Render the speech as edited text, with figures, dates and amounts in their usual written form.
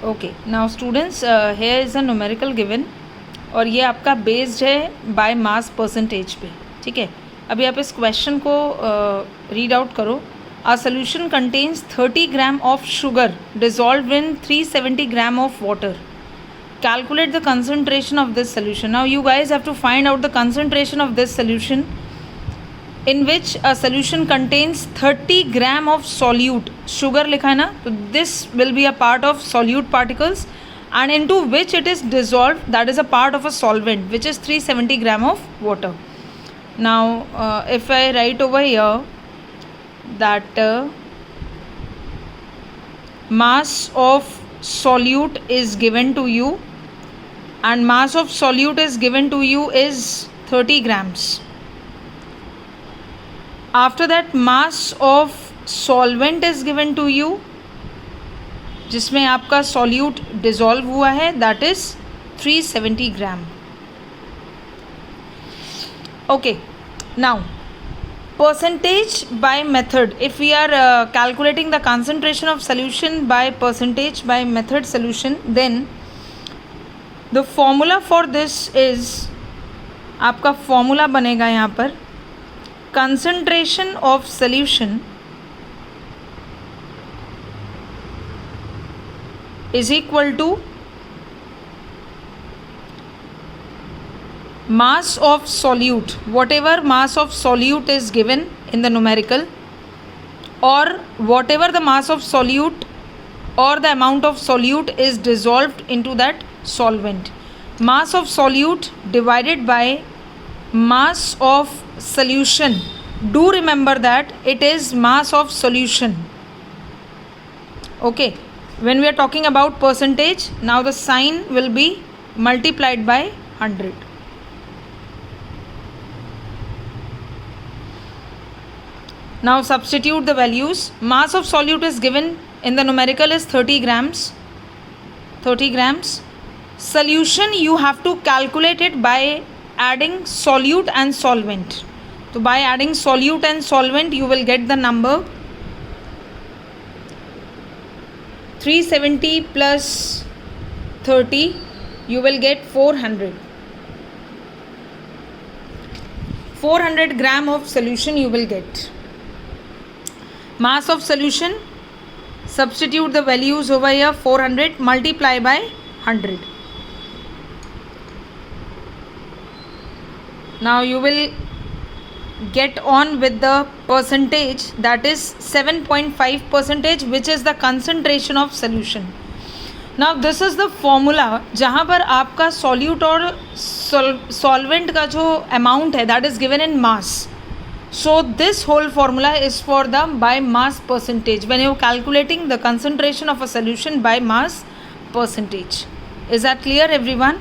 Okay, now students, here is a numerical given और ये आपका बेस्ड है बाय मास परसेंटेज पे. ठीक है, अभी आप इस क्वेश्चन को रीड आउट करो. A solution contains 30 gram of sugar dissolved in 370 gram of water. Calculate the concentration of this solution. Now you guys have to find out the concentration of this solution in which a solution contains 30 gram of solute. Sugar लिखा है ना, तो this will be a part of solute particles and into which it is dissolved, that is a part of a solvent which is 370 gram of water. Now if I write over here that mass of solute is given to you and mass of solute is given to you is 30 grams. After that mass of solvent is given to you जिसमें आपका solute dissolve हुआ है, that is 370 gram. Okay, now percentage by method. If we are calculating the concentration of solution by percentage by method solution, then the formula for this is, आपका formula बनेगा यहाँ पर concentration of solution is equal to mass of solute, whatever mass of solute is given in the numerical, or whatever the mass of solute or the amount of solute is dissolved into that solvent. Mass of solute divided by mass of solution. Do remember that it is mass of solution. Okay, when we are talking about percentage, now the sign will be multiplied by 100. Now substitute the values. Mass of solute is given in the numerical is 30 grams. 30 grams. Solution you have to calculate it by adding solute and solvent. So by adding solute and solvent you will get the number 370 plus 30, you will get 400. 400 gram of solution you will get. Mass of solution, substitute the values over here, 400 multiply by 100. Now you will get on with the percentage, that is 7.5%, which is the concentration of solution. Now this is the formula जहाँ पर आपका solute और solvent का जो amount है that is given in mass. So this whole formula is for the by mass percentage when you are calculating the concentration of a solution by mass percentage. Is that clear everyone?